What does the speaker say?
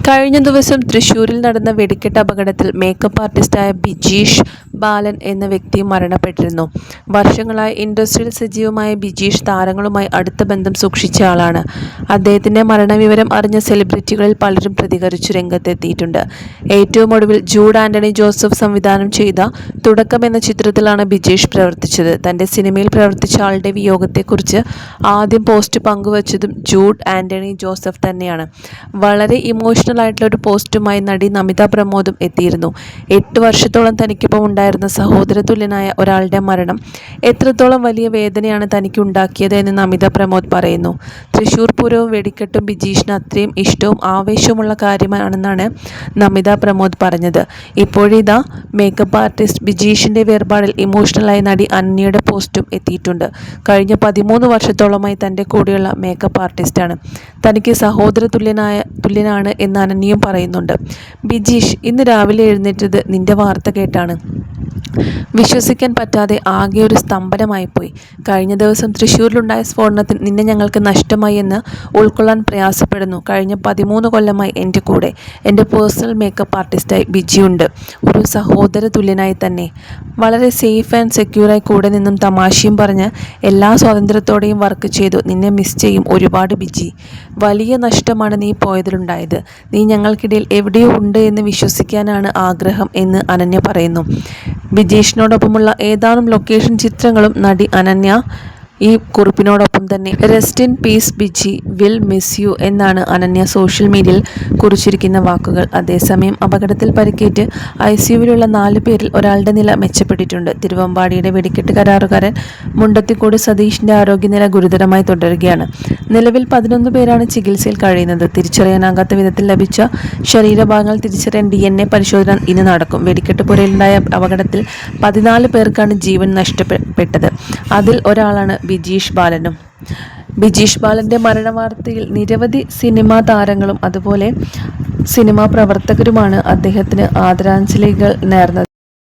കഴിഞ്ഞ ദിവസം തൃശ്ശൂരിൽ നടന്ന വെടിക്കെട്ട് അപകടത്തിൽ മേക്കപ്പ് ആർട്ടിസ്റ്റായ ബിജീഷ് ബാലൻ എന്ന വ്യക്തി മരണപ്പെട്ടിരുന്നു. വർഷങ്ങളായി ഇൻഡസ്ട്രിയിൽ സജീവമായ ബിജീഷ് താരങ്ങളുമായി അടുത്ത ബന്ധം സൂക്ഷിച്ച ആളാണ്. അദ്ദേഹത്തിൻ്റെ മരണവിവരം അറിഞ്ഞ സെലിബ്രിറ്റികളിൽ പലരും പ്രതികരിച്ചു രംഗത്തെത്തിയിട്ടുണ്ട്. ഏറ്റവും ഒടുവിൽ ജൂഡ് ആന്റണി ജോസഫ് സംവിധാനം ചെയ്ത തുടക്കം എന്ന ചിത്രത്തിലാണ് ബിജീഷ് പ്രവർത്തിച്ചത്. തൻ്റെ സിനിമയിൽ പ്രവർത്തിച്ച ആളുടെ വിയോഗത്തെക്കുറിച്ച് ആദ്യം പോസ്റ്റ് പങ്കുവച്ചതും ജൂഡ് ആന്റണി ജോസഫ് തന്നെയാണ്. വളരെ ഇമോഷണൽ ആയിട്ടുള്ള ഒരു പോസ്റ്റുമായി നടി നമിത പ്രമോദും എത്തിയിരുന്നു. 8 വർഷത്തോളം തനിക്കൊപ്പം ഉണ്ടായിരുന്ന സഹോദര തുല്യനായ ഒരാളുടെ മരണം എത്രത്തോളം വലിയ വേദനയാണ് തനിക്ക് ഉണ്ടാക്കിയത് എന്ന് നമിത പ്രമോദ് പറയുന്നു. തൃശ്ശൂർ പൂരവും വെടിക്കെട്ടും ബിജീഷിന് അത്രയും ഇഷ്ടവും ആവേശവുമുള്ള കാര്യമാണെന്നാണ് നമിത പ്രമോദ് പറഞ്ഞത്. ഇപ്പോഴിതാ മേക്കപ്പ് ആർട്ടിസ്റ്റ് ബിജീഷിൻ്റെ വേർപാടിൽ ഇമോഷണലായി നടി അനന്യയുടെ പോസ്റ്റും എത്തിയിട്ടുണ്ട്. കഴിഞ്ഞ 13 വർഷത്തോളമായി തൻ്റെ കൂടെയുള്ള മേക്കപ്പ് ആർട്ടിസ്റ്റാണ്. തനിക്ക് സഹോദര തുല്യനാണ് എന്ന് അനന്യയും പറയുന്നുണ്ട്. ബിജീഷ്, ഇന്ന് രാവിലെ എഴുന്നേറ്റത് നിന്റെ വാർത്ത കേട്ടാണ്. വിശ്വസിക്കാൻ പറ്റാതെ ആകെ ഒരു സ്തംഭനമായിപ്പോയി. കഴിഞ്ഞ ദിവസം തൃശ്ശൂരിലുണ്ടായ സ്ഫോടനത്തിൽ നിന്നെ ഞങ്ങൾക്ക് നഷ്ടമായി എന്ന് ഉൾക്കൊള്ളാൻ പ്രയാസപ്പെടുന്നു. കഴിഞ്ഞ 13 കൊല്ലമായി എൻ്റെ കൂടെ എൻ്റെ പേഴ്സണൽ മേക്കപ്പ് ആർട്ടിസ്റ്റായി ബിജിയുണ്ട്. ഒരു സഹോദര തുല്യനായി തന്നെ. വളരെ സേഫ് ആൻഡ് സെക്യൂറായി കൂടെ നിന്നും തമാശയും പറഞ്ഞ് എല്ലാ സ്വാതന്ത്ര്യത്തോടെയും വർക്ക് ചെയ്തു. നിന്നെ മിസ് ചെയ്യും ഒരുപാട് ബിജി. വലിയ നഷ്ടമാണ് നീ പോയതിലുണ്ടായത്. നീ ഞങ്ങൾക്കിടയിൽ എവിടെയോ ഉണ്ട് എന്ന് വിശ്വസിക്കാനാണ് ആഗ്രഹം എന്ന് അനന്യ പറയുന്നു. ബിജീഷിനോടൊപ്പമുള്ള ഏതാനും ലൊക്കേഷൻ ചിത്രങ്ങളും നടി അനന്യ ഈ കുറിപ്പിനോടൊപ്പം തന്നെ rest in peace Biji, will miss you എന്നാണ് അനന്യ സോഷ്യൽ മീഡിയയിൽ കുറിച്ചിരിക്കുന്ന വാക്കുകൾ. അതേസമയം അപകടത്തിൽ പരിക്കേറ്റ് ICUവിലുള്ള 4 പേരിൽ ഒരാളുടെ നില മെച്ചപ്പെട്ടിട്ടുണ്ട്. തിരുവമ്പാടിയുടെ വെടിക്കെട്ട് കരാറുകാരൻ മുണ്ടത്തിക്കോട് സതീഷിൻ്റെ ആരോഗ്യനില ഗുരുതരമായി തുടരുകയാണ്. നിലവിൽ 11 പേരാണ് ചികിത്സയിൽ കഴിയുന്നത്. തിരിച്ചറിയാനാകാത്ത വിധത്തിൽ ലഭിച്ച ശരീരഭാഗങ്ങൾ തിരിച്ചറിയാൻ DNA പരിശോധന ഇന്ന് നടക്കും. വെടിക്കെട്ട് പുരയിലുണ്ടായ അപകടത്തിൽ 14 പേർക്കാണ് ജീവൻ നഷ്ടപ്പെട്ടത്. അതിൽ ഒരാളാണ് ബിജീഷ് ബാലനും. ബിജീഷ് ബാലൻ്റെ മരണവാർത്തയിൽ നിരവധി സിനിമാ താരങ്ങളും അതുപോലെ സിനിമാ പ്രവർത്തകരുമാണ് അദ്ദേഹത്തിന് ആദരാഞ്ജലികൾ നേർന്നത്.